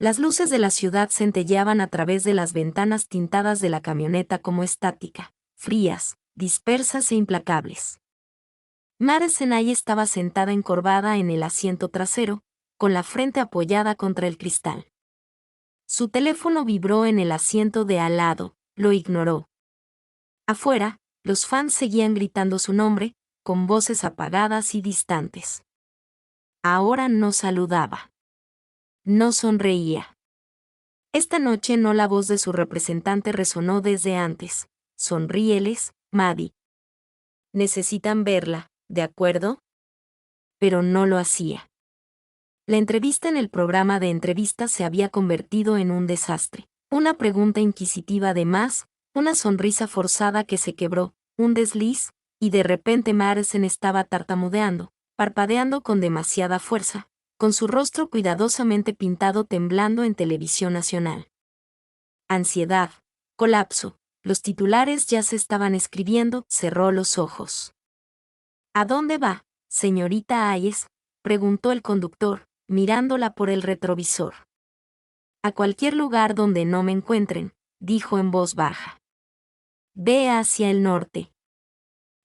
Las luces de la ciudad centelleaban a través de las ventanas tintadas de la camioneta como estática, frías, dispersas e implacables. Madison ahí estaba sentada encorvada en el asiento trasero, con la frente apoyada contra el cristal. Su teléfono vibró en el asiento de al lado, lo ignoró. Afuera, los fans seguían gritando su nombre, con voces apagadas y distantes. Ahora no saludaba. No sonreía. Esta noche no, la voz de su representante resonó desde antes. Sonríeles, Maddie. Necesitan verla, ¿de acuerdo? Pero no lo hacía. La entrevista en el programa de entrevistas se había convertido en un desastre. Una pregunta inquisitiva de más, una sonrisa forzada que se quebró, un desliz, y de repente Madison estaba tartamudeando, parpadeando con demasiada fuerza, con su rostro cuidadosamente pintado temblando en televisión nacional. Ansiedad, colapso, los titulares ya se estaban escribiendo, cerró los ojos. ¿A dónde va, señorita Hayes?, preguntó el conductor, mirándola por el retrovisor. A cualquier lugar donde no me encuentren, dijo en voz baja. Ve hacia el norte.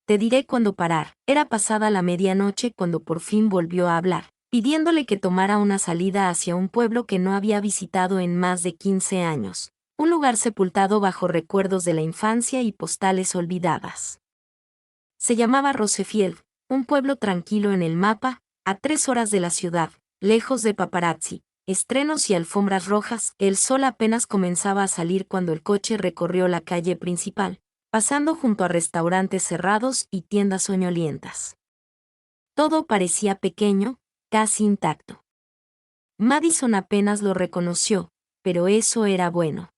Te diré cuándo parar. Era pasada la medianoche cuando por fin volvió a hablar, pidiéndole que tomara una salida hacia un pueblo que no había visitado en más de 15 años, un lugar sepultado bajo recuerdos de la infancia y postales olvidadas. Se llamaba Rosefield, un pueblo tranquilo en el mapa, a 3 horas de la ciudad, lejos de paparazzi, estrenos y alfombras rojas. El sol apenas comenzaba a salir cuando el coche recorrió la calle principal, pasando junto a restaurantes cerrados y tiendas soñolientas. Todo parecía pequeño, casi intacto. Madison apenas lo reconoció, pero eso era bueno.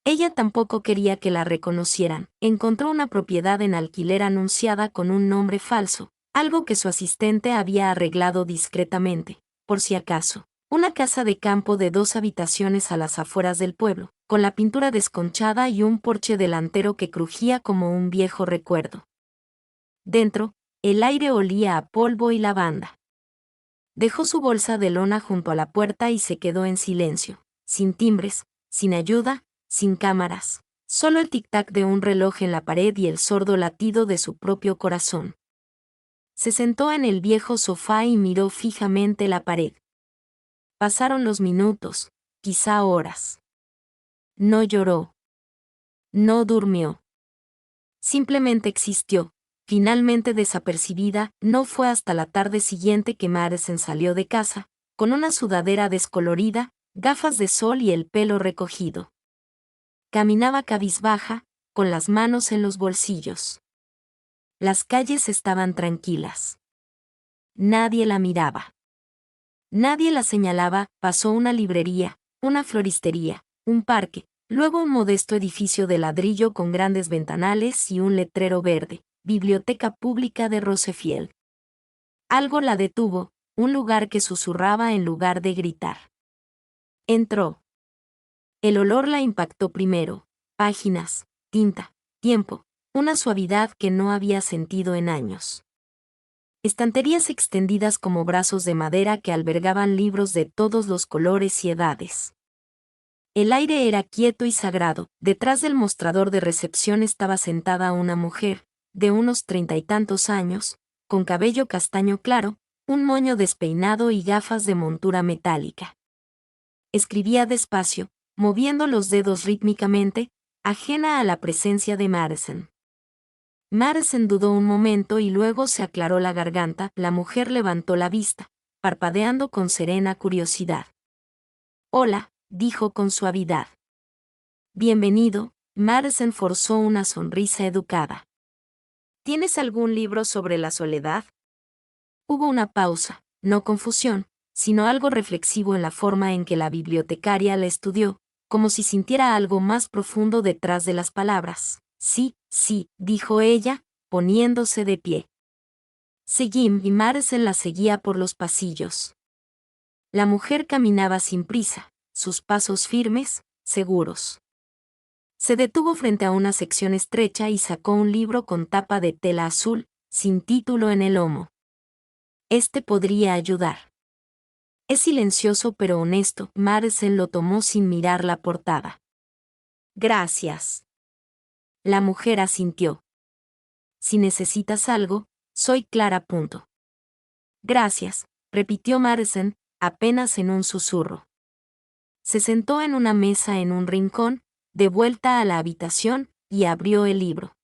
Ella tampoco quería que la reconocieran. Encontró una propiedad en alquiler anunciada con un nombre falso, algo que su asistente había arreglado discretamente, por si acaso. Una casa de campo de 2 habitaciones a las afueras del pueblo, con la pintura desconchada y un porche delantero que crujía como un viejo recuerdo. Dentro, el aire olía a polvo y lavanda. Dejó su bolsa de lona junto a la puerta y se quedó en silencio, sin timbres, sin ayuda, sin cámaras, solo el tic-tac de un reloj en la pared y el sordo latido de su propio corazón. Se sentó en el viejo sofá y miró fijamente la pared. Pasaron los minutos, quizá horas. No lloró. No durmió. Simplemente existió, finalmente desapercibida. No fue hasta la tarde siguiente que Madison salió de casa, con una sudadera descolorida, gafas de sol y el pelo recogido. Caminaba cabizbaja, con las manos en los bolsillos. Las calles estaban tranquilas. Nadie la miraba. Nadie la señalaba. Pasó una librería, una floristería, un parque, luego un modesto edificio de ladrillo con grandes ventanales y un letrero verde, Biblioteca Pública de Rosefield. Algo la detuvo, un lugar que susurraba en lugar de gritar. Entró. El olor la impactó primero, páginas, tinta, tiempo, una suavidad que no había sentido en años. Estanterías extendidas como brazos de madera que albergaban libros de todos los colores y edades. El aire era quieto y sagrado. Detrás del mostrador de recepción estaba sentada una mujer, de unos 30 y tantos años, con cabello castaño claro, un moño despeinado y gafas de montura metálica. Escribía despacio, moviendo los dedos rítmicamente, ajena a la presencia de Madison. Madison dudó un momento y luego se aclaró la garganta. La mujer levantó la vista, parpadeando con serena curiosidad. Hola, dijo con suavidad. Bienvenido. Madison forzó una sonrisa educada. ¿Tienes algún libro sobre la soledad? Hubo una pausa, no confusión, sino algo reflexivo en la forma en que la bibliotecaria la estudió, como si sintiera algo más profundo detrás de las palabras. Sí, sí, dijo ella, poniéndose de pie. Seguí y Madison la seguía por los pasillos. La mujer caminaba sin prisa, sus pasos firmes, seguros. Se detuvo frente a una sección estrecha y sacó un libro con tapa de tela azul, sin título en el lomo. Este podría ayudar. Es silencioso pero honesto. Madison lo tomó sin mirar la portada. Gracias. La mujer asintió. Si necesitas algo, soy Clara. Gracias, repitió Madison, apenas en un susurro. Se sentó en una mesa en un rincón, de vuelta a la habitación, y abrió el libro.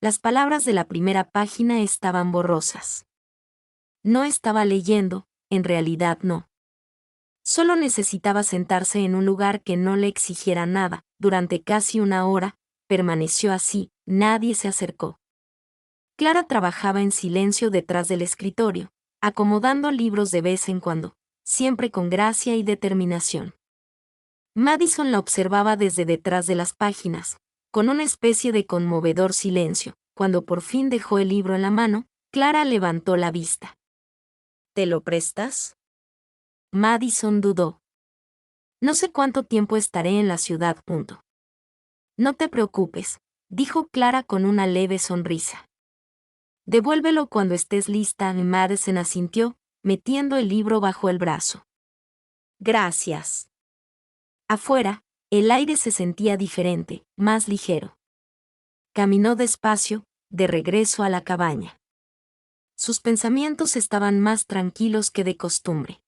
Las palabras de la primera página estaban borrosas. No estaba leyendo, en realidad no. Solo necesitaba sentarse en un lugar que no le exigiera nada. Durante casi una hora, permaneció así, nadie se acercó. Clara trabajaba en silencio detrás del escritorio, acomodando libros de vez en cuando, siempre con gracia y determinación. Madison la observaba desde detrás de las páginas, con una especie de conmovedor silencio. Cuando por fin dejó el libro en la mano, Clara levantó la vista. ¿Te lo prestas? Madison dudó. No sé cuánto tiempo estaré en la ciudad. No te preocupes, dijo Clara con una leve sonrisa. Devuélvelo cuando estés lista. Madison asintió, metiendo el libro bajo el brazo. Gracias. Afuera, el aire se sentía diferente, más ligero. Caminó despacio, de regreso a la cabaña. Sus pensamientos estaban más tranquilos que de costumbre.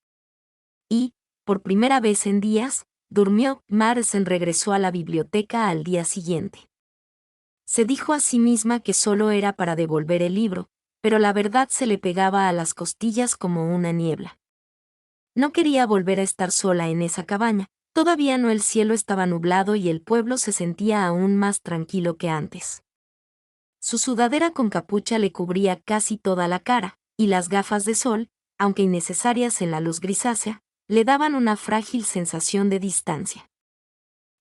Y, por primera vez en días, durmió. Madison regresó a la biblioteca al día siguiente. Se dijo a sí misma que solo era para devolver el libro, pero la verdad se le pegaba a las costillas como una niebla. No quería volver a estar sola en esa cabaña. Todavía no, el cielo estaba nublado y el pueblo se sentía aún más tranquilo que antes. Su sudadera con capucha le cubría casi toda la cara, y las gafas de sol, aunque innecesarias en la luz grisácea, le daban una frágil sensación de distancia.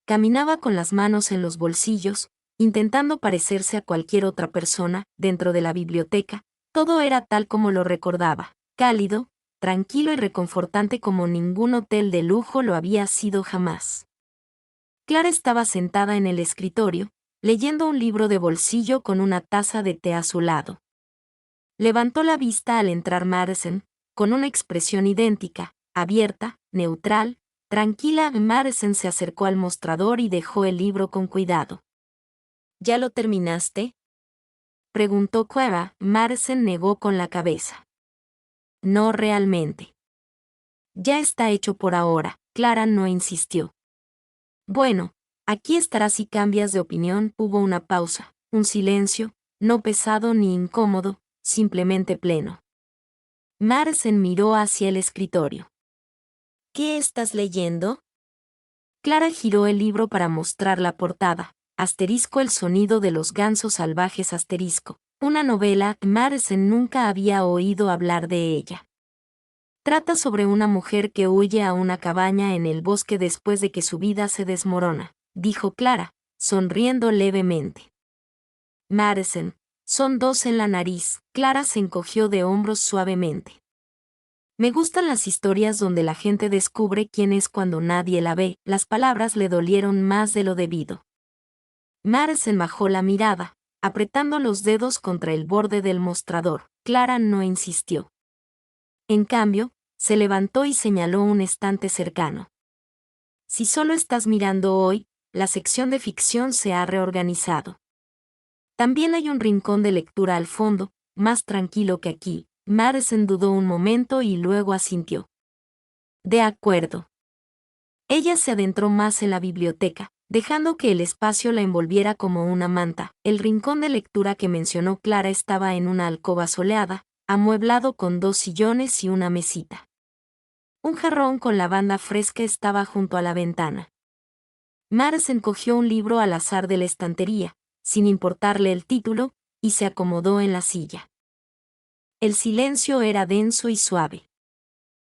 Caminaba con las manos en los bolsillos, intentando parecerse a cualquier otra persona. Dentro de la biblioteca, todo era tal como lo recordaba, cálido, tranquilo y reconfortante como ningún hotel de lujo lo había sido jamás. Clara estaba sentada en el escritorio, leyendo un libro de bolsillo con una taza de té a su lado. Levantó la vista al entrar Madison, con una expresión idéntica, abierta, neutral, tranquila. Madison se acercó al mostrador y dejó el libro con cuidado. ¿Ya lo terminaste?, preguntó Clara. Madison negó con la cabeza. No realmente. Ya está hecho por ahora. Clara no insistió. Bueno, aquí estará si cambias de opinión. Hubo una pausa, un silencio, no pesado ni incómodo, simplemente pleno. Madison miró hacia el escritorio. ¿Qué estás leyendo? Clara giró el libro para mostrar la portada. El sonido de los gansos salvajes. Una novela. Madison nunca había oído hablar de ella. Trata sobre una mujer que huye a una cabaña en el bosque después de que su vida se desmorona, dijo Clara, sonriendo levemente. Madison, son dos en la nariz. Clara se encogió de hombros suavemente. Me gustan las historias donde la gente descubre quién es cuando nadie la ve. Las palabras le dolieron más de lo debido. Madison bajó la mirada, apretando los dedos contra el borde del mostrador. Clara no insistió. En cambio, se levantó y señaló un estante cercano. Si solo estás mirando hoy, la sección de ficción se ha reorganizado. También hay un rincón de lectura al fondo, más tranquilo que aquí. Madison dudó un momento y luego asintió. De acuerdo. Ella se adentró más en la biblioteca, dejando que el espacio la envolviera como una manta. El rincón de lectura que mencionó Clara estaba en una alcoba soleada, amueblado con 2 sillones y una mesita. Un jarrón con lavanda fresca estaba junto a la ventana. Madison cogió un libro al azar de la estantería, sin importarle el título, y se acomodó en la silla. El silencio era denso y suave.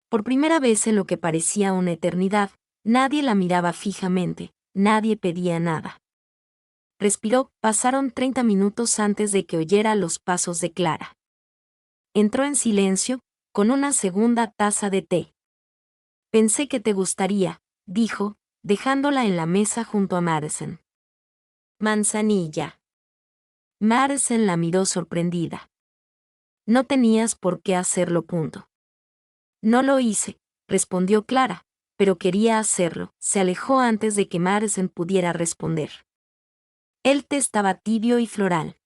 Por primera vez en lo que parecía una eternidad, nadie la miraba fijamente, nadie pedía nada. Respiró. Pasaron 30 minutos antes de que oyera los pasos de Clara. Entró en silencio, con una segunda taza de té. Pensé que te gustaría, dijo, dejándola en la mesa junto a Madison. Manzanilla. Madison la miró sorprendida. No tenías por qué hacerlo. No lo hice, respondió Clara, pero quería hacerlo. Se alejó antes de que Madison pudiera responder. El té estaba tibio y floral.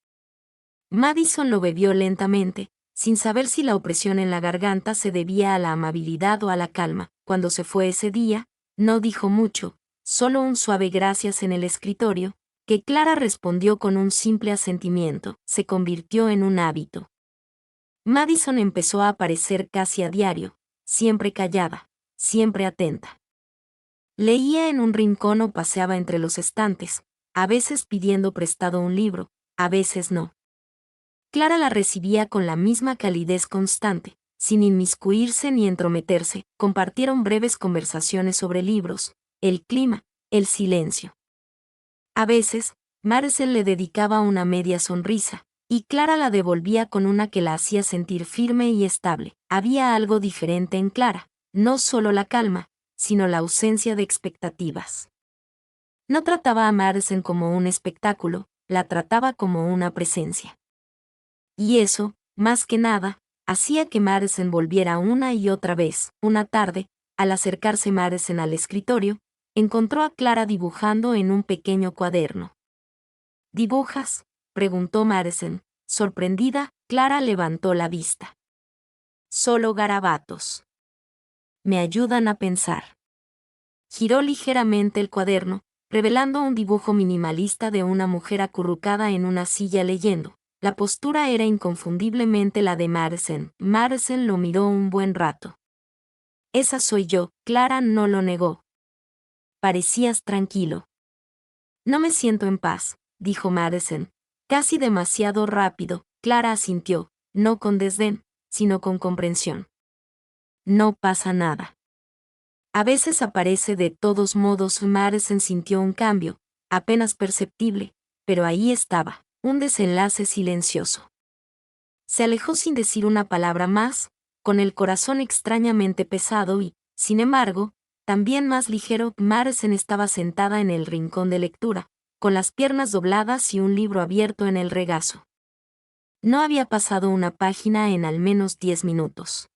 Madison lo bebió lentamente, sin saber si la opresión en la garganta se debía a la amabilidad o a la calma. Cuando se fue ese día, no dijo mucho, solo un suave gracias en el escritorio, que Clara respondió con un simple asentimiento. Se convirtió en un hábito. Madison empezó a aparecer casi a diario, siempre callada, siempre atenta. Leía en un rincón o paseaba entre los estantes, a veces pidiendo prestado un libro, a veces no. Clara la recibía con la misma calidez constante, sin inmiscuirse ni entrometerse. Compartieron breves conversaciones sobre libros, el clima, el silencio. A veces, Madison le dedicaba una media sonrisa, y Clara la devolvía con una que la hacía sentir firme y estable. Había algo diferente en Clara, no solo la calma, sino la ausencia de expectativas. No trataba a Madison como un espectáculo, la trataba como una presencia. Y eso, más que nada, hacía que Madison volviera una y otra vez. Una tarde, al acercarse Madison al escritorio, encontró a Clara dibujando en un pequeño cuaderno. ¿Dibujas?, preguntó Madison. Sorprendida, Clara levantó la vista. Solo garabatos. Me ayudan a pensar. Giró ligeramente el cuaderno, revelando un dibujo minimalista de una mujer acurrucada en una silla leyendo. La postura era inconfundiblemente la de Madison. Madison lo miró un buen rato. Esa soy yo. Clara no lo negó. Parecías tranquilo. No me siento en paz, dijo Madison, casi demasiado rápido. Clara asintió, no con desdén, sino con comprensión. No pasa nada. A veces aparece de todos modos. Madison sintió un cambio, apenas perceptible, pero ahí estaba, un desenlace silencioso. Se alejó sin decir una palabra más, con el corazón extrañamente pesado y, sin embargo, también más ligero. Madison estaba sentada en el rincón de lectura, con las piernas dobladas y un libro abierto en el regazo. No había pasado una página en al menos 10 minutos.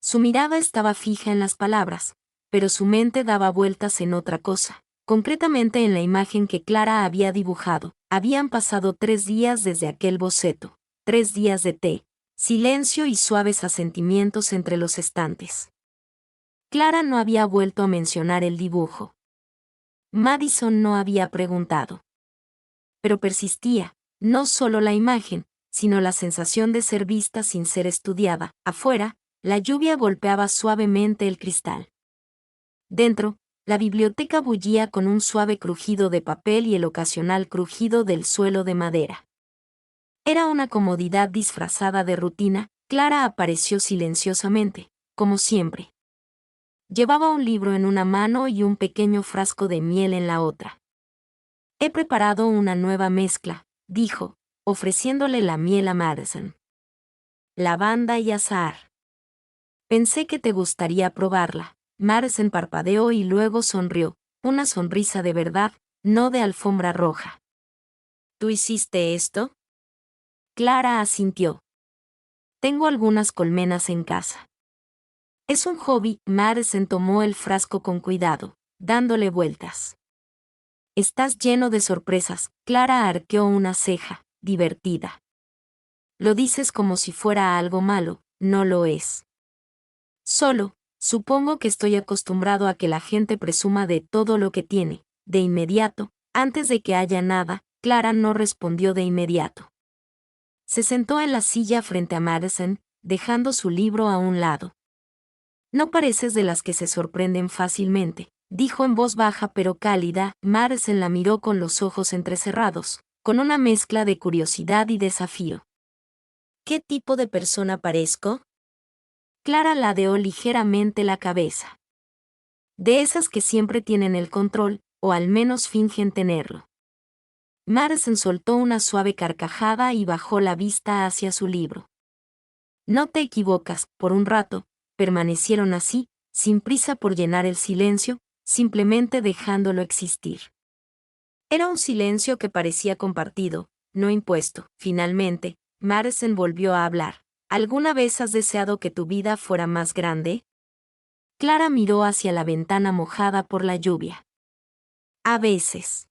Su mirada estaba fija en las palabras, pero su mente daba vueltas en otra cosa, concretamente en la imagen que Clara había dibujado. Habían pasado 3 días desde aquel boceto, 3 días de té, silencio y suaves asentimientos entre los estantes. Clara no había vuelto a mencionar el dibujo. Madison no había preguntado. Pero persistía, no solo la imagen, sino la sensación de ser vista sin ser estudiada. Afuera, la lluvia golpeaba suavemente el cristal. Dentro, la biblioteca bullía con un suave crujido de papel y el ocasional crujido del suelo de madera. Era una comodidad disfrazada de rutina. Clara apareció silenciosamente, como siempre. Llevaba un libro en una mano y un pequeño frasco de miel en la otra. He preparado una nueva mezcla, dijo, ofreciéndole la miel a Madison. Lavanda y azahar. Pensé que te gustaría probarla. Madison parpadeó y luego sonrió, una sonrisa de verdad, no de alfombra roja. ¿Tú hiciste esto? Clara asintió. Tengo algunas colmenas en casa. Es un hobby. Madison tomó el frasco con cuidado, dándole vueltas. Estás lleno de sorpresas. Clara arqueó una ceja, divertida. Lo dices como si fuera algo malo, no lo es. Solo, supongo que estoy acostumbrado a que la gente presuma de todo lo que tiene. De inmediato, antes de que haya nada, Clara no respondió de inmediato. Se sentó en la silla frente a Madison, dejando su libro a un lado. No pareces de las que se sorprenden fácilmente, dijo en voz baja pero cálida. Madison la miró con los ojos entrecerrados, con una mezcla de curiosidad y desafío. ¿Qué tipo de persona parezco? Clara ladeó ligeramente la cabeza. De esas que siempre tienen el control, o al menos fingen tenerlo. Madison soltó una suave carcajada y bajó la vista hacia su libro. No te equivocas. Por un rato, permanecieron así, sin prisa por llenar el silencio, simplemente dejándolo existir. Era un silencio que parecía compartido, no impuesto. Finalmente, Madison volvió a hablar. ¿Alguna vez has deseado que tu vida fuera más grande? Clara miró hacia la ventana mojada por la lluvia. A veces.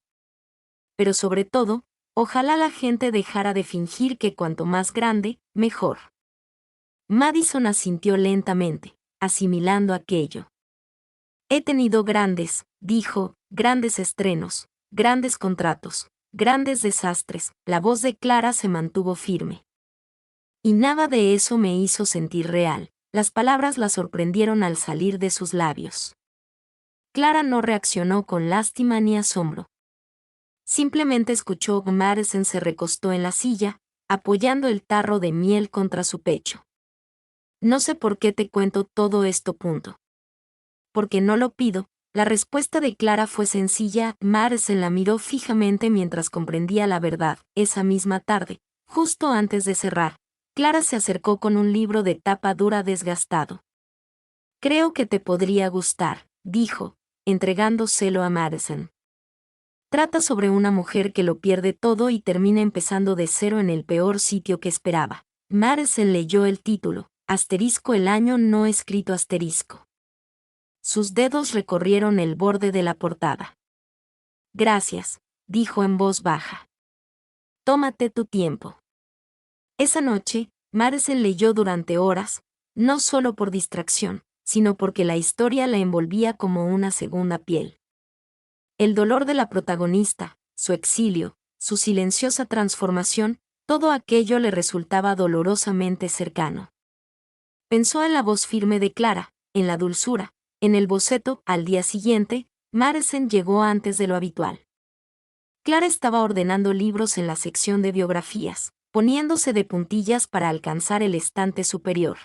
Pero sobre todo, ojalá la gente dejara de fingir que cuanto más grande, mejor. Madison asintió lentamente, asimilando aquello. He tenido grandes estrenos, grandes contratos, grandes desastres. La voz de Clara se mantuvo firme. Y nada de eso me hizo sentir real. Las palabras la sorprendieron al salir de sus labios. Clara no reaccionó con lástima ni asombro. Simplemente escuchó. Madison se recostó en la silla, apoyando el tarro de miel contra su pecho. No sé por qué te cuento todo esto. Porque no lo pido. La respuesta de Clara fue sencilla. Madison la miró fijamente mientras comprendía la verdad. Esa misma tarde, justo antes de cerrar, Clara se acercó con un libro de tapa dura desgastado. Creo que te podría gustar, dijo, entregándoselo a Madison. Trata sobre una mujer que lo pierde todo y termina empezando de cero en el peor sitio que esperaba. Madison leyó el título, el año no escrito. Sus dedos recorrieron el borde de la portada. Gracias, dijo en voz baja. Tómate tu tiempo. Esa noche, Madison leyó durante horas, no solo por distracción, sino porque la historia la envolvía como una segunda piel. El dolor de la protagonista, su exilio, su silenciosa transformación, todo aquello le resultaba dolorosamente cercano. Pensó en la voz firme de Clara, en la dulzura, en el boceto. Al día siguiente, Madison llegó antes de lo habitual. Clara estaba ordenando libros en la sección de biografías, poniéndose de puntillas para alcanzar el estante superior.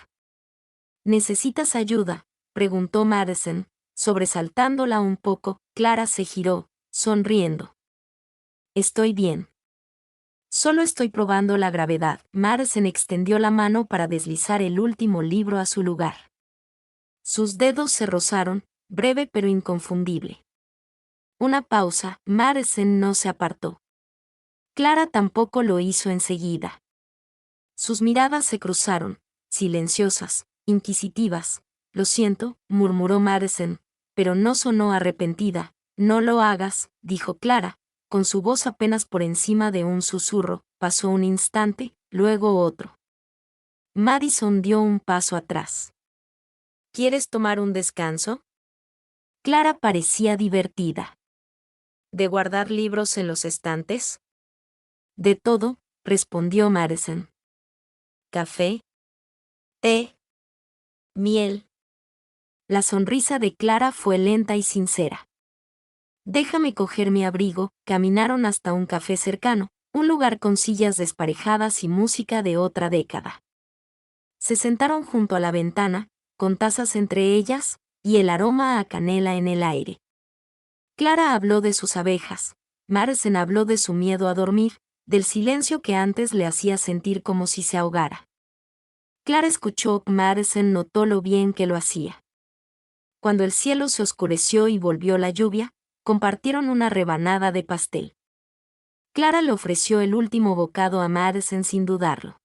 ¿Necesitas ayuda?, preguntó Madison, sobresaltándola un poco. Clara se giró, sonriendo. Estoy bien. Solo estoy probando la gravedad. Madison extendió la mano para deslizar el último libro a su lugar. Sus dedos se rozaron, breve pero inconfundible. Una pausa. Madison no se apartó. Clara tampoco lo hizo enseguida. Sus miradas se cruzaron, silenciosas, inquisitivas. Lo siento, murmuró Madison, pero no sonó arrepentida. No lo hagas, dijo Clara, con su voz apenas por encima de un susurro. Pasó un instante, luego otro. Madison dio un paso atrás. ¿Quieres tomar un descanso? Clara parecía divertida. ¿De guardar libros en los estantes? De todo, respondió Madison. ¿Café? ¿Té? ¿Miel? La sonrisa de Clara fue lenta y sincera. Déjame coger mi abrigo. Caminaron hasta un café cercano, un lugar con sillas desparejadas y música de otra década. Se sentaron junto a la ventana, con tazas entre ellas, y el aroma a canela en el aire. Clara habló de sus abejas, Madison habló de su miedo a dormir, del silencio que antes le hacía sentir como si se ahogara. Clara escuchó. Madison notó lo bien que lo hacía. Cuando el cielo se oscureció y volvió la lluvia, compartieron una rebanada de pastel. Clara le ofreció el último bocado a Madison sin dudarlo.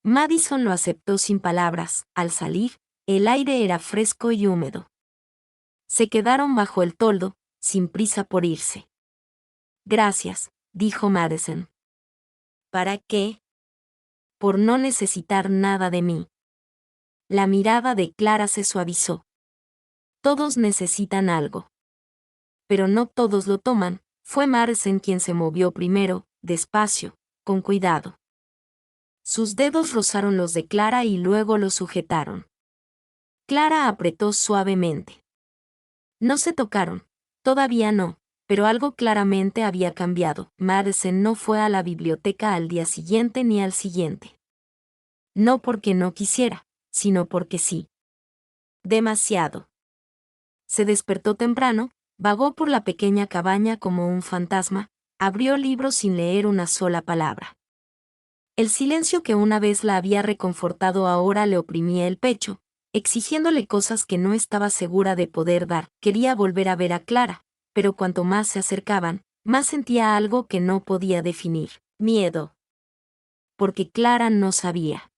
Madison lo aceptó sin palabras. Al salir, el aire era fresco y húmedo. Se quedaron bajo el toldo, sin prisa por irse. Gracias, dijo Madison. ¿Para qué? Por no necesitar nada de mí. La mirada de Clara se suavizó. Todos necesitan algo. Pero no todos lo toman. Fue Madison quien se movió primero, despacio, con cuidado. Sus dedos rozaron los de Clara y luego los sujetaron. Clara apretó suavemente. No se tocaron, todavía no, pero algo claramente había cambiado. Madison no fue a la biblioteca al día siguiente ni al siguiente. No porque no quisiera, sino porque sí. Demasiado. Se despertó temprano, vagó por la pequeña cabaña como un fantasma, abrió libros sin leer una sola palabra. El silencio que una vez la había reconfortado ahora le oprimía el pecho, exigiéndole cosas que no estaba segura de poder dar. Quería volver a ver a Clara, pero cuanto más se acercaban, más sentía algo que no podía definir: miedo. Porque Clara no sabía.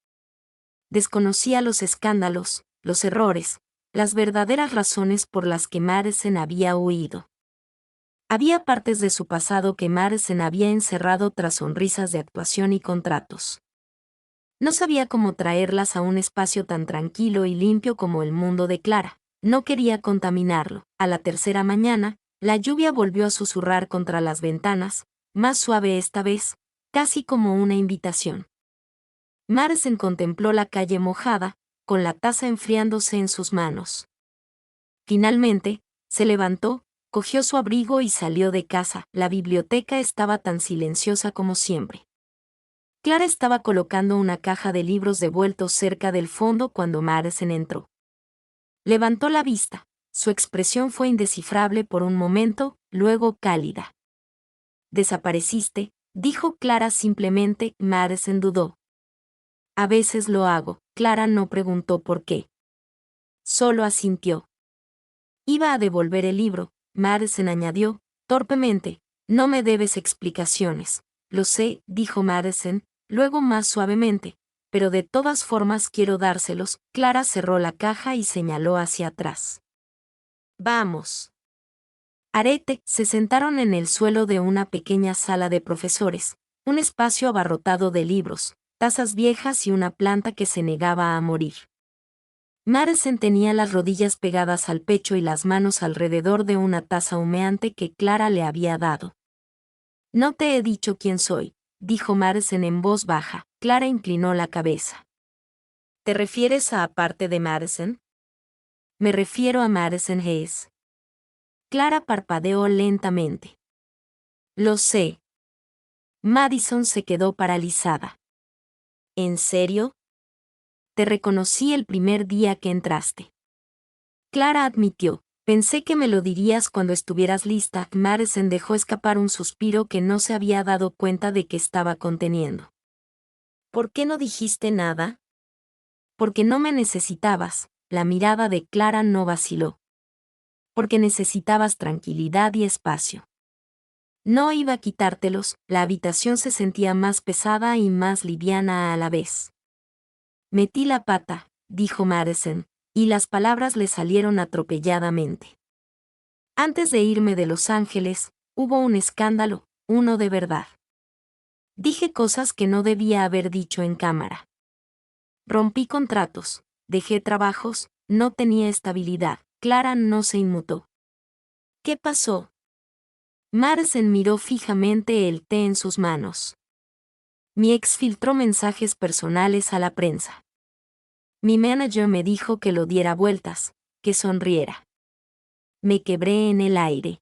Desconocía los escándalos, los errores, las verdaderas razones por las que Madison había huido. Había partes de su pasado que Madison había encerrado tras sonrisas de actuación y contratos. No sabía cómo traerlas a un espacio tan tranquilo y limpio como el mundo de Clara. No quería contaminarlo. A la tercera mañana, la lluvia volvió a susurrar contra las ventanas, más suave esta vez, casi como una invitación. Madison contempló la calle mojada, con la taza enfriándose en sus manos. Finalmente, se levantó, cogió su abrigo y salió de casa. La biblioteca estaba tan silenciosa como siempre. Clara estaba colocando una caja de libros devueltos cerca del fondo cuando Madison entró. Levantó la vista. Su expresión fue indescifrable por un momento, luego cálida. «Desapareciste», dijo Clara simplemente. Madison dudó. «A veces lo hago». Clara no preguntó por qué. Solo asintió. «Iba a devolver el libro», Madison añadió, torpemente. «No me debes explicaciones». «Lo sé», dijo Madison, luego más suavemente, «pero de todas formas quiero dárselos». Clara cerró la caja y señaló hacia atrás. «Vamos». Arete se sentaron en el suelo de una pequeña sala de profesores, un espacio abarrotado de libros, tazas viejas y una planta que se negaba a morir. Madison tenía las rodillas pegadas al pecho y las manos alrededor de una taza humeante que Clara le había dado. «No te he dicho quién soy», dijo Madison en voz baja. Clara inclinó la cabeza. «¿Te refieres a aparte de Madison?» «Me refiero a Madison Hayes». Clara parpadeó lentamente. «Lo sé». Madison se quedó paralizada. «¿En serio? Te reconocí el primer día que entraste». Clara admitió. «Pensé que me lo dirías cuando estuvieras lista». Madison dejó escapar un suspiro que no se había dado cuenta de que estaba conteniendo. «¿Por qué no dijiste nada?» «Porque no me necesitabas». La mirada de Clara no vaciló. «Porque necesitabas tranquilidad y espacio». No iba a quitártelos. La habitación se sentía más pesada y más liviana a la vez. «Metí la pata», dijo Madison, y las palabras le salieron atropelladamente. «Antes de irme de Los Ángeles, hubo un escándalo, uno de verdad. Dije cosas que no debía haber dicho en cámara. Rompí contratos, dejé trabajos, no tenía estabilidad». Clara no se inmutó. «¿Qué pasó?» Madison miró fijamente el té en sus manos. «Mi ex filtró mensajes personales a la prensa. Mi manager me dijo que lo diera vueltas, que sonriera. Me quebré en el aire.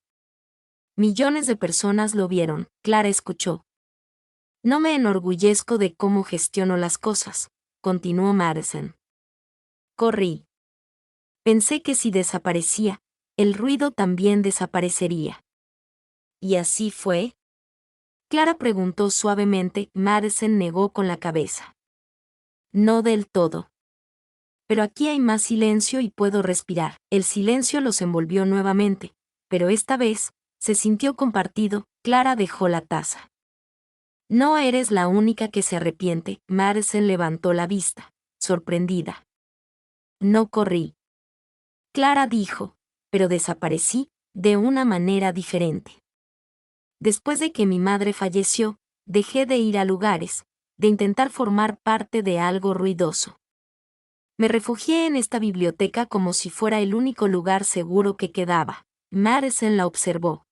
Millones de personas lo vieron», Clara escuchó. «No me enorgullezco de cómo gestiono las cosas», continuó Madison. «Corrí. Pensé que si desaparecía, el ruido también desaparecería». «¿Y así fue?» Clara preguntó suavemente. Madison negó con la cabeza. «No del todo. Pero aquí hay más silencio y puedo respirar». El silencio los envolvió nuevamente, pero esta vez, se sintió compartido. Clara dejó la taza. «No eres la única que se arrepiente». Madison levantó la vista, sorprendida. «No corrí». Clara dijo, «pero desaparecí, de una manera diferente. Después de que mi madre falleció, dejé de ir a lugares, de intentar formar parte de algo ruidoso. Me refugié en esta biblioteca como si fuera el único lugar seguro que quedaba». Madison la observó.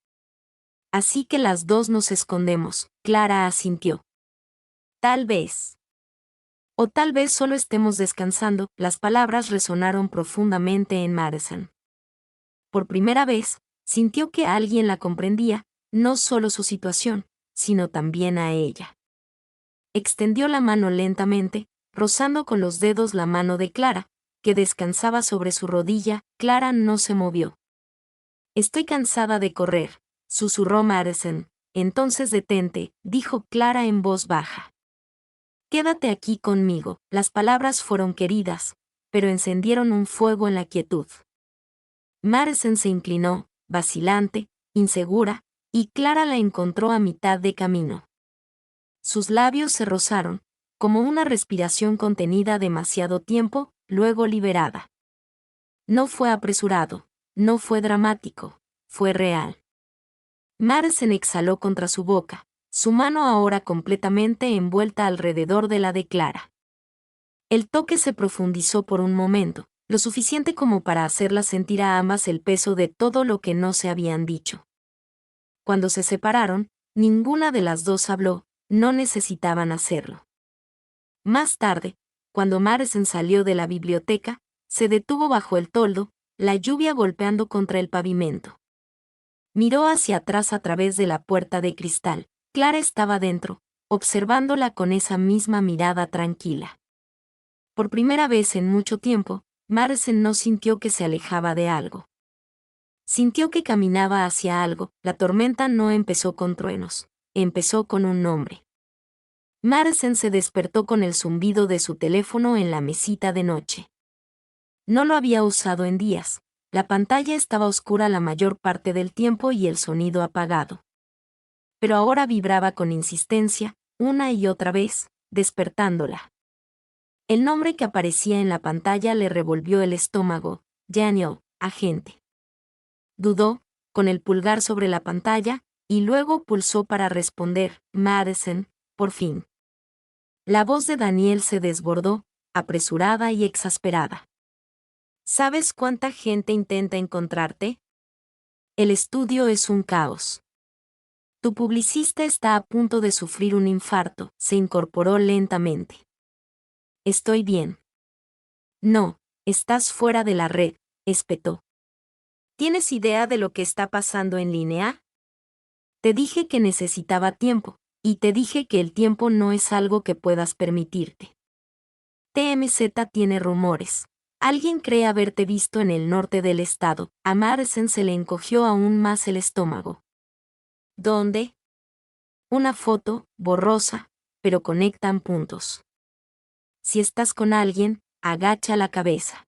«Así que las dos nos escondemos», Clara asintió. «Tal vez. O tal vez solo estemos descansando». Las palabras resonaron profundamente en Madison. Por primera vez, sintió que alguien la comprendía, no solo su situación, sino también a ella. Extendió la mano lentamente, rozando con los dedos la mano de Clara, que descansaba sobre su rodilla. Clara no se movió. «Estoy cansada de correr», susurró Madison. «Entonces detente», dijo Clara en voz baja. «Quédate aquí conmigo». Las palabras fueron queridas, pero encendieron un fuego en la quietud. Madison se inclinó, vacilante, insegura, y Clara la encontró a mitad de camino. Sus labios se rozaron, como una respiración contenida demasiado tiempo, luego liberada. No fue apresurado, no fue dramático, fue real. Madison exhaló contra su boca, su mano ahora completamente envuelta alrededor de la de Clara. El toque se profundizó por un momento, lo suficiente como para hacerlas sentir a ambas el peso de todo lo que no se habían dicho. Cuando se separaron, ninguna de las dos habló, no necesitaban hacerlo. Más tarde, cuando Madison salió de la biblioteca, se detuvo bajo el toldo, la lluvia golpeando contra el pavimento. Miró hacia atrás a través de la puerta de cristal. Clara estaba dentro, observándola con esa misma mirada tranquila. Por primera vez en mucho tiempo, Madison no sintió que se alejaba de algo. Sintió que caminaba hacia algo. La tormenta no empezó con truenos, empezó con un nombre. Madison se despertó con el zumbido de su teléfono en la mesita de noche. No lo había usado en días. La pantalla estaba oscura la mayor parte del tiempo y el sonido apagado. Pero ahora vibraba con insistencia, una y otra vez, despertándola. El nombre que aparecía en la pantalla le revolvió el estómago: Daniel, agente. Dudó, con el pulgar sobre la pantalla, y luego pulsó para responder: Madison, por fin. La voz de Daniel se desbordó, apresurada y exasperada. ¿Sabes cuánta gente intenta encontrarte? El estudio es un caos. Tu publicista está a punto de sufrir un infarto. Se incorporó lentamente. Estoy bien. No, estás fuera de la red, espetó. ¿Tienes idea de lo que está pasando en línea? Te dije que necesitaba tiempo, y te dije que el tiempo no es algo que puedas permitirte. TMZ tiene rumores. Alguien cree haberte visto en el norte del estado. A Madison se le encogió aún más el estómago. ¿Dónde? Una foto, borrosa, pero conectan puntos. Si estás con alguien, agacha la cabeza.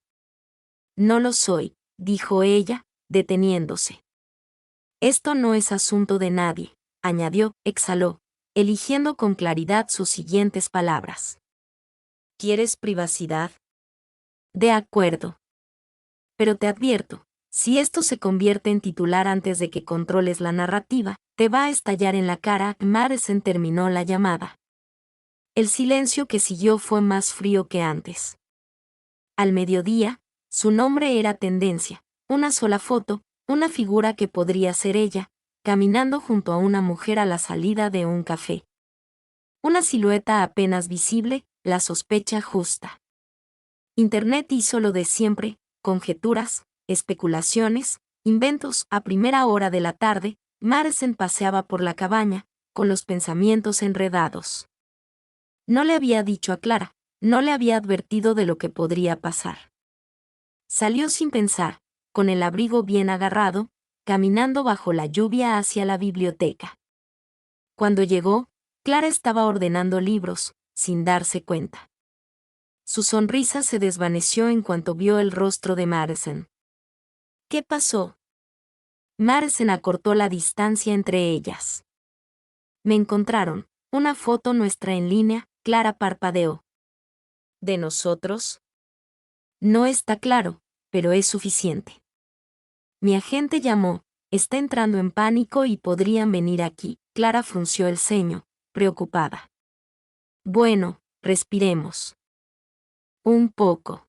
No lo soy, dijo ella, deteniéndose. Esto no es asunto de nadie, añadió, exhaló, eligiendo con claridad sus siguientes palabras. ¿Quieres privacidad? De acuerdo. Pero te advierto, si esto se convierte en titular antes de que controles la narrativa, te va a estallar en la cara. Madison terminó la llamada. El silencio que siguió fue más frío que antes. Al mediodía, su nombre era tendencia, una sola foto, una figura que podría ser ella, caminando junto a una mujer a la salida de un café. Una silueta apenas visible, la sospecha justa. Internet hizo lo de siempre, conjeturas, especulaciones, inventos. A primera hora de la tarde, Madison paseaba por la cabaña, con los pensamientos enredados. No le había dicho a Clara, no le había advertido de lo que podría pasar. Salió sin pensar, con el abrigo bien agarrado, caminando bajo la lluvia hacia la biblioteca. Cuando llegó, Clara estaba ordenando libros, sin darse cuenta. Su sonrisa se desvaneció en cuanto vio el rostro de Madison. ¿Qué pasó? Madison acortó la distancia entre ellas. Me encontraron, una foto nuestra en línea. Clara parpadeó. ¿De nosotros? No está claro, pero es suficiente. Mi agente llamó, está entrando en pánico y podrían venir aquí. Clara frunció el ceño, preocupada. Bueno, respiremos. Un poco.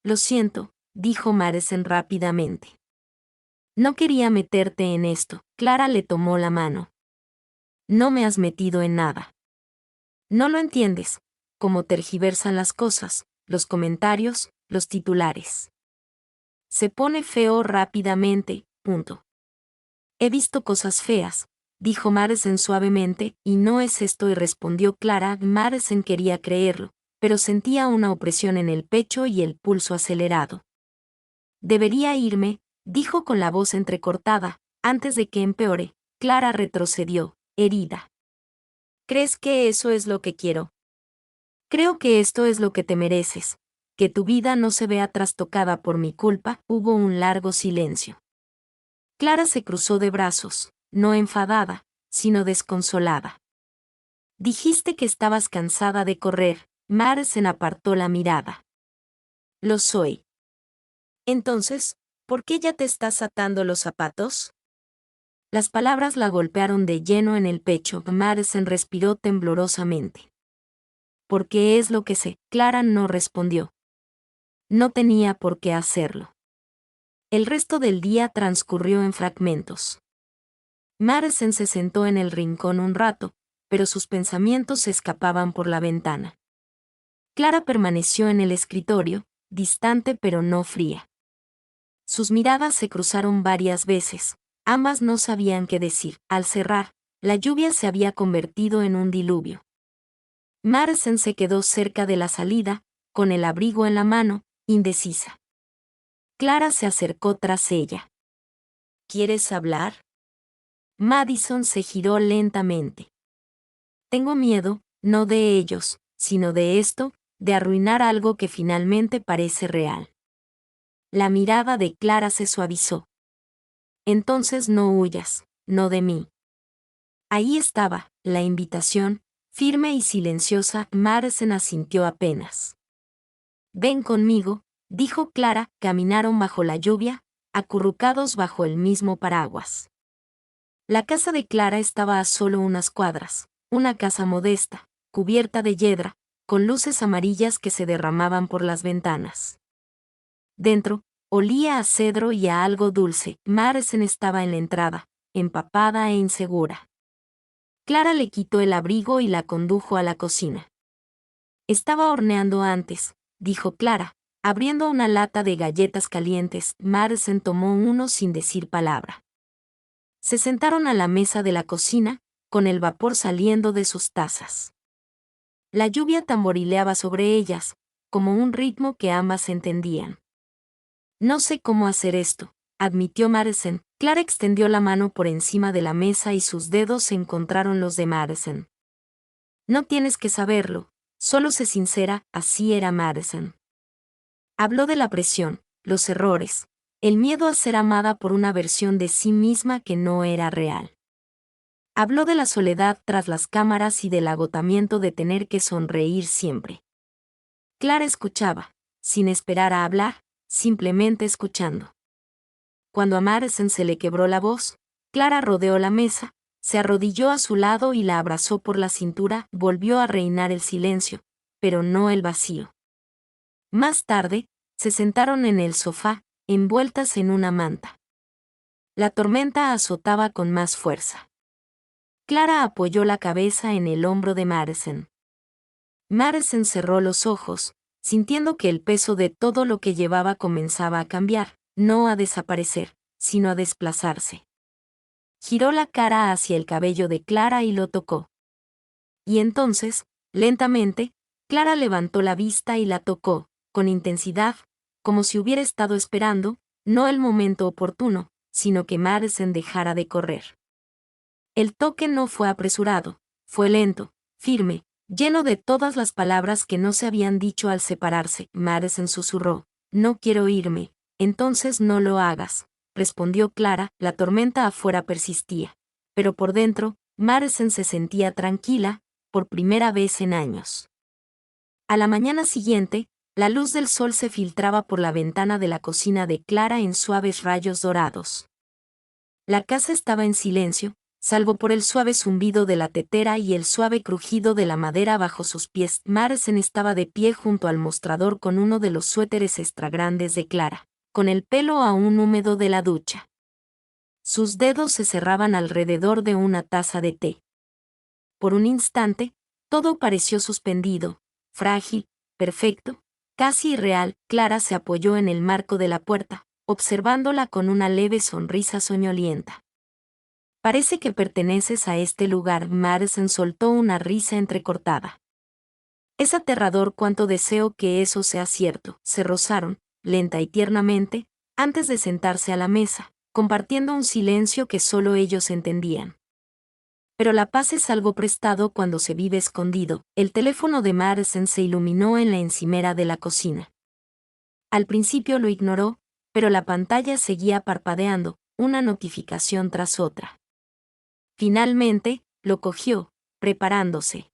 Lo siento, dijo Madison rápidamente. No quería meterte en esto. Clara le tomó la mano. No me has metido en nada. No lo entiendes, cómo tergiversan las cosas, los comentarios, los titulares. Se pone feo rápidamente, punto. He visto cosas feas, dijo Madison suavemente, y no es esto, y respondió Clara. Madison quería creerlo, pero sentía una opresión en el pecho y el pulso acelerado. Debería irme, dijo con la voz entrecortada, antes de que empeore. Clara retrocedió, herida. ¿Crees que eso es lo que quiero? Creo que esto es lo que te mereces, que tu vida no se vea trastocada por mi culpa. Hubo un largo silencio. Clara se cruzó de brazos, no enfadada, sino desconsolada. Dijiste que estabas cansada de correr. Madison apartó la mirada. Lo soy. Entonces, ¿por qué ya te estás atando los zapatos? Las palabras la golpearon de lleno en el pecho. Madison respiró temblorosamente. Porque es lo que sé. Clara no respondió. No tenía por qué hacerlo. El resto del día transcurrió en fragmentos. Madison se sentó en el rincón un rato, pero sus pensamientos se escapaban por la ventana. Clara permaneció en el escritorio, distante pero no fría. Sus miradas se cruzaron varias veces. Ambas no sabían qué decir. Al cerrar, la lluvia se había convertido en un diluvio. Madison se quedó cerca de la salida, con el abrigo en la mano, indecisa. Clara se acercó tras ella. ¿Quieres hablar? Madison se giró lentamente. Tengo miedo, no de ellos, sino de esto, de arruinar algo que finalmente parece real. La mirada de Clara se suavizó. Entonces no huyas, no de mí. Ahí estaba, la invitación, firme y silenciosa. Madison asintió apenas. Ven conmigo, dijo Clara. Caminaron bajo la lluvia, acurrucados bajo el mismo paraguas. La casa de Clara estaba a solo unas cuadras, una casa modesta, cubierta de yedra, con luces amarillas que se derramaban por las ventanas. Dentro, olía a cedro y a algo dulce. Madison estaba en la entrada, empapada e insegura. Clara le quitó el abrigo y la condujo a la cocina. Estaba horneando antes, dijo Clara, abriendo una lata de galletas calientes. Madison tomó uno sin decir palabra. Se sentaron a la mesa de la cocina, con el vapor saliendo de sus tazas. La lluvia tamborileaba sobre ellas, como un ritmo que ambas entendían. No sé cómo hacer esto, admitió Madison. Clara extendió la mano por encima de la mesa y sus dedos se encontraron los de Madison. No tienes que saberlo, solo sé sincera. Así era Madison. Habló de la presión, los errores, el miedo a ser amada por una versión de sí misma que no era real. Habló de la soledad tras las cámaras y del agotamiento de tener que sonreír siempre. Clara escuchaba, sin esperar a hablar, simplemente escuchando. Cuando a Madison se le quebró la voz, Clara rodeó la mesa, se arrodilló a su lado y la abrazó por la cintura. Volvió a reinar el silencio, pero no el vacío. Más tarde, se sentaron en el sofá, envueltas en una manta. La tormenta azotaba con más fuerza. Clara apoyó la cabeza en el hombro de Madison. Madison cerró los ojos, sintiendo que el peso de todo lo que llevaba comenzaba a cambiar, no a desaparecer, sino a desplazarse. Giró la cara hacia el cabello de Clara y lo tocó. Y entonces, lentamente, Clara levantó la vista y la tocó, con intensidad, como si hubiera estado esperando, no el momento oportuno, sino que Madison dejara de correr. El toque no fue apresurado, fue lento, firme, lleno de todas las palabras que no se habían dicho al separarse. Madison susurró, no quiero irme. Entonces no lo hagas, respondió Clara. La tormenta afuera persistía, pero por dentro, Madison se sentía tranquila, por primera vez en años. A la mañana siguiente, la luz del sol se filtraba por la ventana de la cocina de Clara en suaves rayos dorados. La casa estaba en silencio, salvo por el suave zumbido de la tetera y el suave crujido de la madera bajo sus pies. Madison estaba de pie junto al mostrador con uno de los suéteres extra grandes de Clara, con el pelo aún húmedo de la ducha. Sus dedos se cerraban alrededor de una taza de té. Por un instante, todo pareció suspendido, frágil, perfecto, casi irreal. Clara se apoyó en el marco de la puerta, observándola con una leve sonrisa soñolienta. Parece que perteneces a este lugar. Madison soltó una risa entrecortada. Es aterrador cuánto deseo que eso sea cierto. Se rozaron, lenta y tiernamente, antes de sentarse a la mesa, compartiendo un silencio que solo ellos entendían. Pero la paz es algo prestado cuando se vive escondido. El teléfono de Madison se iluminó en la encimera de la cocina. Al principio lo ignoró, pero la pantalla seguía parpadeando, una notificación tras otra. Finalmente, lo cogió, preparándose.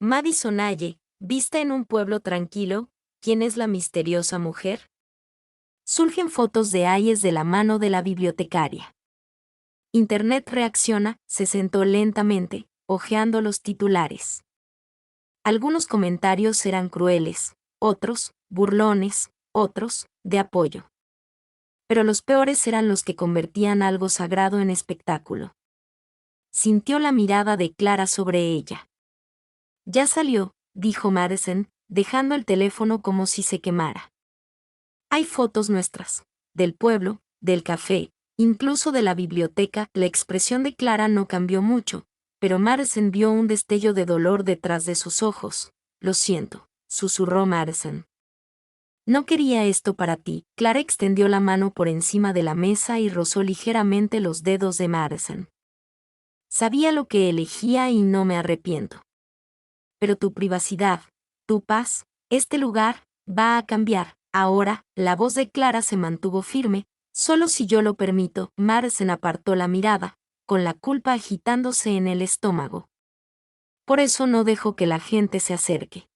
Madison Aye, vista en un pueblo tranquilo, ¿quién es la misteriosa mujer? Surgen fotos de Hayes de la mano de la bibliotecaria. Internet reacciona, se sentó lentamente, hojeando los titulares. Algunos comentarios eran crueles, otros, burlones, otros, de apoyo. Pero los peores eran los que convertían algo sagrado en espectáculo. Sintió la mirada de Clara sobre ella. Ya salió, dijo Madison, dejando el teléfono como si se quemara. Hay fotos nuestras, del pueblo, del café, incluso de la biblioteca. La expresión de Clara no cambió mucho, pero Madison vio un destello de dolor detrás de sus ojos. Lo siento, susurró Madison. No quería esto para ti. Clara extendió la mano por encima de la mesa y rozó ligeramente los dedos de Madison. Sabía lo que elegía y no me arrepiento. Pero tu privacidad, tu paz, este lugar, va a cambiar. Ahora, la voz de Clara se mantuvo firme. Solo si yo lo permito. Madison apartó la mirada, con la culpa agitándose en el estómago. Por eso no dejo que la gente se acerque.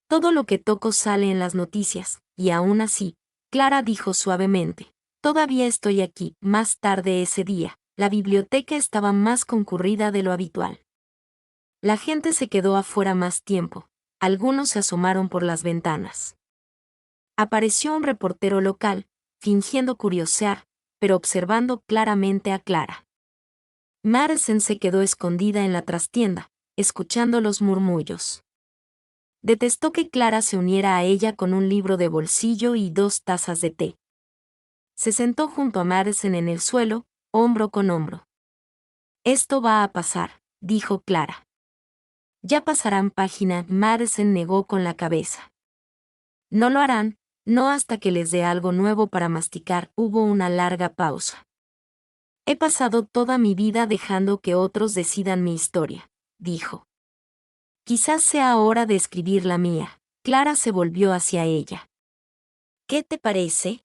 Todo lo que toco sale en las noticias, y aún así, Clara dijo suavemente, todavía estoy aquí. Más tarde ese día, la biblioteca estaba más concurrida de lo habitual. La gente se quedó afuera más tiempo, algunos se asomaron por las ventanas. Apareció un reportero local, fingiendo curiosear, pero observando claramente a Clara. Madison se quedó escondida en la trastienda, escuchando los murmullos. Detestó que Clara se uniera a ella con un libro de bolsillo y 2 tazas de té. Se sentó junto a Madison en el suelo, hombro con hombro. Esto va a pasar, dijo Clara. Ya pasarán página. Madison negó con la cabeza. No lo harán, no hasta que les dé algo nuevo para masticar. Hubo una larga pausa. He pasado toda mi vida dejando que otros decidan mi historia, dijo. Quizás sea hora de escribir la mía. Clara se volvió hacia ella. ¿Qué te parece?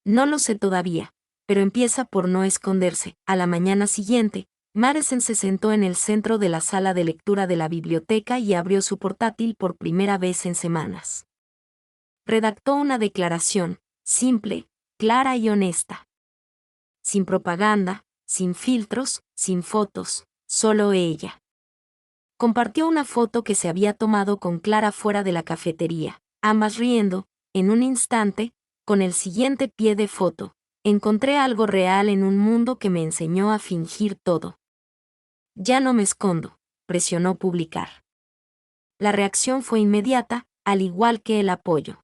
No lo sé todavía, pero empieza por no esconderse. A la mañana siguiente, Madison se sentó en el centro de la sala de lectura de la biblioteca y abrió su portátil por primera vez en semanas. Redactó una declaración, simple, clara y honesta. Sin propaganda, sin filtros, sin fotos, solo ella. Compartió una foto que se había tomado con Clara fuera de la cafetería, ambas riendo, en un instante, con el siguiente pie de foto. Encontré algo real en un mundo que me enseñó a fingir todo. Ya no me escondo, presionó publicar. La reacción fue inmediata, al igual que el apoyo.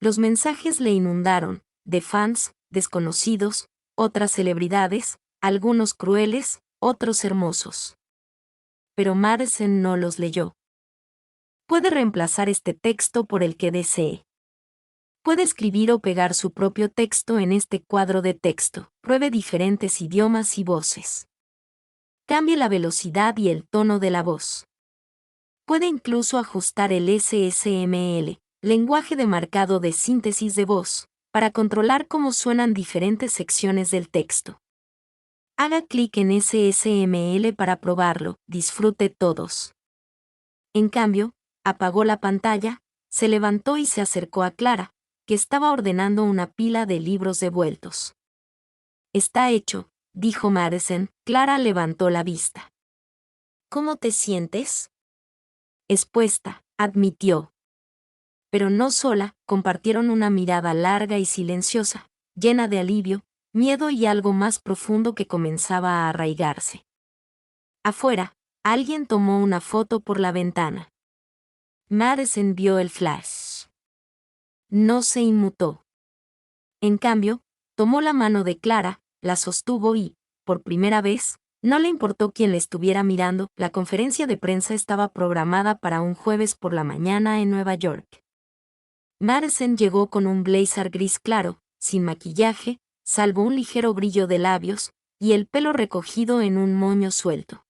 Los mensajes le inundaron, de fans, desconocidos, otras celebridades, algunos crueles, otros hermosos. Pero Madison no los leyó. Puede reemplazar este texto por el que desee. Puede escribir o pegar su propio texto en este cuadro de texto. Pruebe diferentes idiomas y voces. Cambie la velocidad y el tono de la voz. Puede incluso ajustar el SSML, lenguaje de marcado de síntesis de voz, para controlar cómo suenan diferentes secciones del texto. Haga clic en SSML para probarlo. Disfrute todos. En cambio, apagó la pantalla, se levantó y se acercó a Clara, que estaba ordenando una pila de libros devueltos. Está hecho, dijo Madison. Clara levantó la vista. ¿Cómo te sientes? Expuesta, admitió. Pero no sola, compartieron una mirada larga y silenciosa, llena de alivio, miedo y algo más profundo que comenzaba a arraigarse. Afuera, alguien tomó una foto por la ventana. Madison vio el flash. No se inmutó. En cambio, tomó la mano de Clara, la sostuvo y, por primera vez, no le importó quién le estuviera mirando. La conferencia de prensa estaba programada para un jueves por la mañana en Nueva York. Madison llegó con un blazer gris claro, sin maquillaje, salvo un ligero brillo de labios, y el pelo recogido en un moño suelto.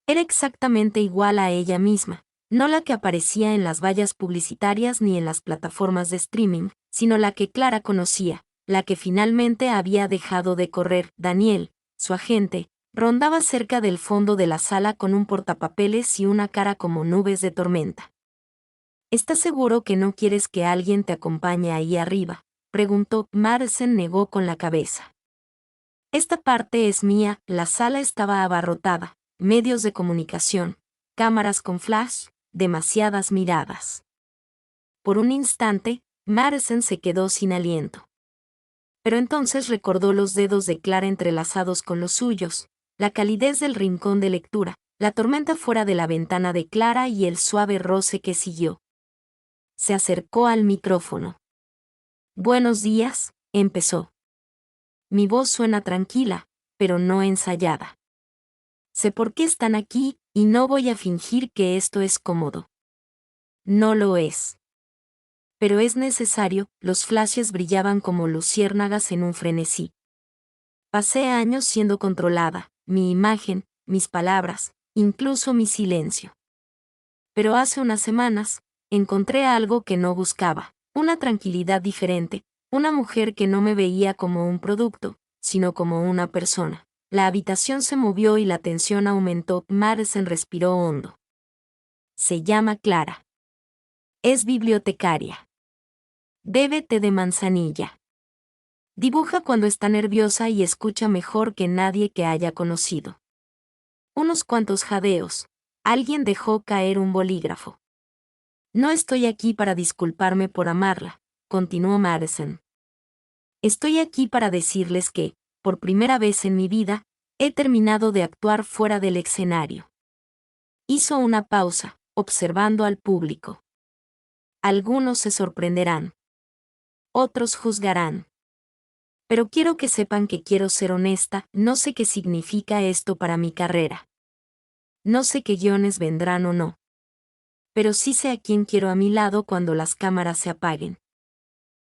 Era exactamente igual a ella misma, no la que aparecía en las vallas publicitarias ni en las plataformas de streaming, sino la que Clara conocía, la que finalmente había dejado de correr. Daniel, su agente, rondaba cerca del fondo de la sala con un portapapeles y una cara como nubes de tormenta. ¿Estás seguro que no quieres que alguien te acompañe ahí arriba? preguntó. Madison negó con la cabeza. Esta parte es mía. La sala estaba abarrotada, medios de comunicación, cámaras con flash, demasiadas miradas. Por un instante, Madison se quedó sin aliento. Pero entonces recordó los dedos de Clara entrelazados con los suyos, la calidez del rincón de lectura, la tormenta fuera de la ventana de Clara y el suave roce que siguió. Se acercó al micrófono. Buenos días, empezó. Mi voz suena tranquila, pero no ensayada. Sé por qué están aquí, y no voy a fingir que esto es cómodo. No lo es. Pero es necesario. Los flashes brillaban como luciérnagas en un frenesí. Pasé años siendo controlada, mi imagen, mis palabras, incluso mi silencio. Pero hace unas semanas, encontré algo que no buscaba, una tranquilidad diferente, una mujer que no me veía como un producto, sino como una persona. La habitación se movió y la tensión aumentó. Madison respiró hondo. Se llama Clara. Es bibliotecaria. Bebe té de manzanilla. Dibuja cuando está nerviosa y escucha mejor que nadie que haya conocido. Unos cuantos jadeos. Alguien dejó caer un bolígrafo. No estoy aquí para disculparme por amarla, continuó Madison. Estoy aquí para decirles que, por primera vez en mi vida, he terminado de actuar fuera del escenario. Hizo una pausa, observando al público. Algunos se sorprenderán. Otros juzgarán. Pero quiero que sepan que quiero ser honesta. No sé qué significa esto para mi carrera. No sé qué guiones vendrán o no. Pero sí sé a quién quiero a mi lado cuando las cámaras se apaguen.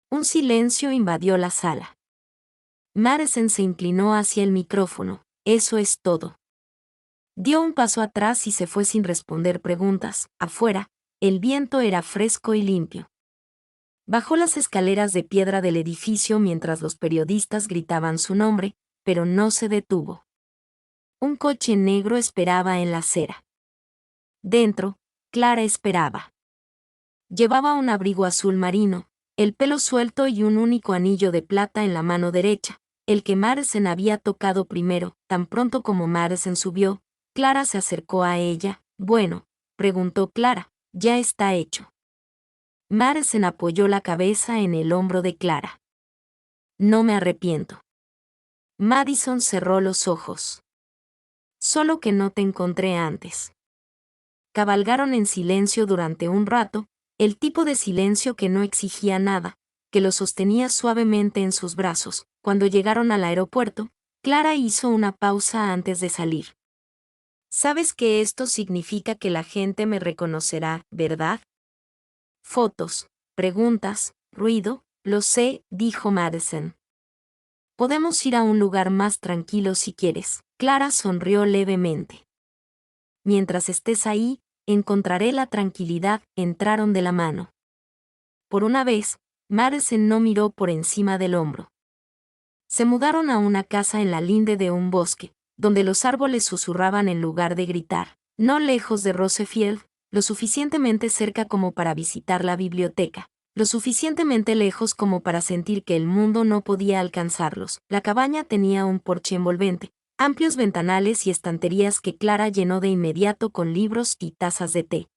Un silencio invadió la sala. Madison se inclinó hacia el micrófono. Eso es todo. Dio un paso atrás y se fue sin responder preguntas. Afuera, el viento era fresco y limpio. Bajó las escaleras de piedra del edificio mientras los periodistas gritaban su nombre, pero no se detuvo. Un coche negro esperaba en la acera. Dentro, Clara esperaba. Llevaba un abrigo azul marino, el pelo suelto y un único anillo de plata en la mano derecha, el que Madison había tocado primero. Tan pronto como Madison subió, Clara se acercó a ella. Bueno, preguntó Clara, ya está hecho. Madison apoyó la cabeza en el hombro de Clara. No me arrepiento. Madison cerró los ojos. Solo que no te encontré antes. Cabalgaron en silencio durante un rato, el tipo de silencio que no exigía nada, que lo sostenía suavemente en sus brazos. Cuando llegaron al aeropuerto, Clara hizo una pausa antes de salir. ¿Sabes que esto significa que la gente me reconocerá, verdad? Fotos, preguntas, ruido, lo sé, dijo Madison. Podemos ir a un lugar más tranquilo si quieres. Clara sonrió levemente. Mientras estés ahí, encontraré la tranquilidad. Entraron de la mano. Por una vez, Madison no miró por encima del hombro. Se mudaron a una casa en la linde de un bosque, donde los árboles susurraban en lugar de gritar, no lejos de Rosefield, lo suficientemente cerca como para visitar la biblioteca, lo suficientemente lejos como para sentir que el mundo no podía alcanzarlos. La cabaña tenía un porche envolvente, amplios ventanales y estanterías que Clara llenó de inmediato con libros y tazas de té.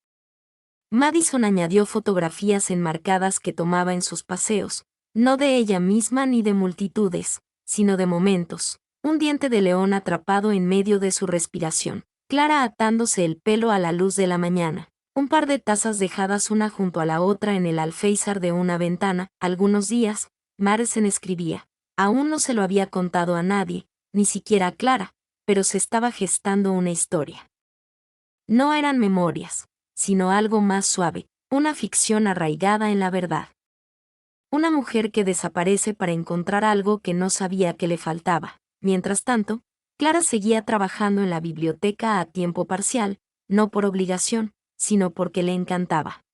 Madison añadió fotografías enmarcadas que tomaba en sus paseos, no de ella misma ni de multitudes, sino de momentos, un diente de león atrapado en medio de su respiración, Clara atándose el pelo a la luz de la mañana, un par de tazas dejadas una junto a la otra en el alféizar de una ventana. Algunos días, Madison escribía, aún no se lo había contado a nadie, ni siquiera a Clara, pero se estaba gestando una historia. No eran memorias, sino algo más suave, una ficción arraigada en la verdad. Una mujer que desaparece para encontrar algo que no sabía que le faltaba. Mientras tanto, Clara seguía trabajando en la biblioteca a tiempo parcial, no por obligación, sino porque le encantaba.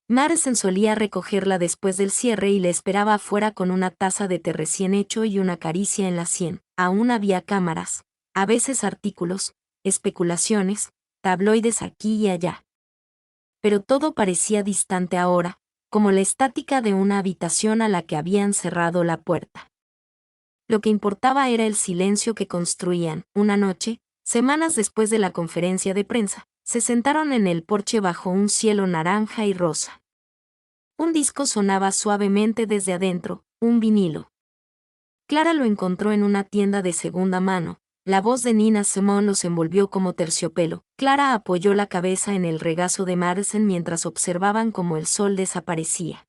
Madison solía recogerla después del cierre y le esperaba afuera con una taza de té recién hecho y una caricia en la sien. Aún había cámaras, a veces artículos, especulaciones, tabloides aquí y allá. Pero todo parecía distante ahora, como la estática de una habitación a la que habían cerrado la puerta. Lo que importaba era el silencio que construían. Una noche, semanas después de la conferencia de prensa, se sentaron en el porche bajo un cielo naranja y rosa. Un disco sonaba suavemente desde adentro, un vinilo. Clara lo encontró en una tienda de segunda mano. La voz de Nina Simone los envolvió como terciopelo. Clara apoyó la cabeza en el regazo de Madison mientras observaban cómo el sol desaparecía.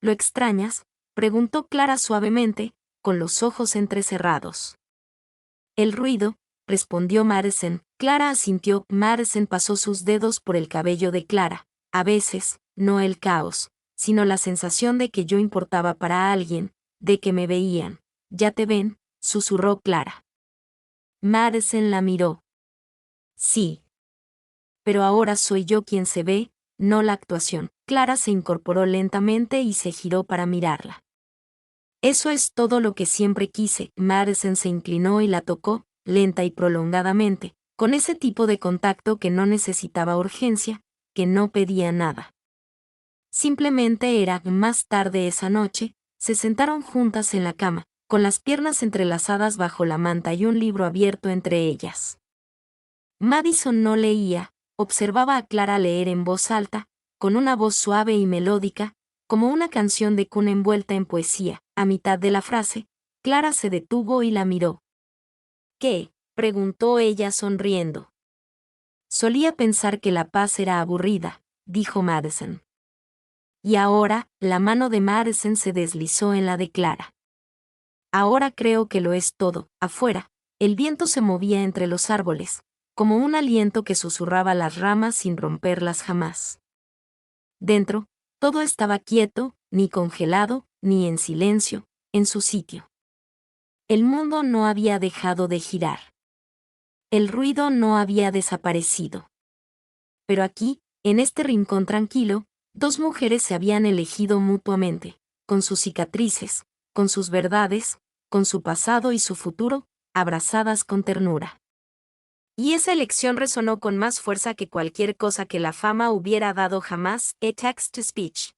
¿Lo extrañas?, preguntó Clara suavemente, con los ojos entrecerrados. El ruido, respondió Madison. Clara asintió. Madison pasó sus dedos por el cabello de Clara. A veces, no el caos, sino la sensación de que yo importaba para alguien, de que me veían. ¿Ya te ven?, susurró Clara. Madison la miró. Sí. Pero ahora soy yo quien se ve, no la actuación. Clara se incorporó lentamente y se giró para mirarla. Eso es todo lo que siempre quise. Madison se inclinó y la tocó, lenta y prolongadamente, con ese tipo de contacto que no necesitaba urgencia, que no pedía nada. Simplemente era. Más tarde esa noche, se sentaron juntas en la cama, con las piernas entrelazadas bajo la manta y un libro abierto entre ellas. Madison no leía, observaba a Clara leer en voz alta, con una voz suave y melódica, como una canción de cuna envuelta en poesía. A mitad de la frase, Clara se detuvo y la miró. ¿Qué?, preguntó ella sonriendo. Solía pensar que la paz era aburrida, dijo Madison. Y ahora, la mano de Madison se deslizó en la de Clara. Ahora creo que lo es todo. Afuera, el viento se movía entre los árboles, como un aliento que susurraba las ramas sin romperlas jamás. Dentro, todo estaba quieto, ni congelado, ni en silencio, en su sitio. El mundo no había dejado de girar. El ruido no había desaparecido. Pero aquí, en este rincón tranquilo, dos mujeres se habían elegido mutuamente, con sus cicatrices, con sus verdades, con su pasado y su futuro, abrazadas con ternura. Y esa elección resonó con más fuerza que cualquier cosa que la fama hubiera dado jamás. A Text to Speech.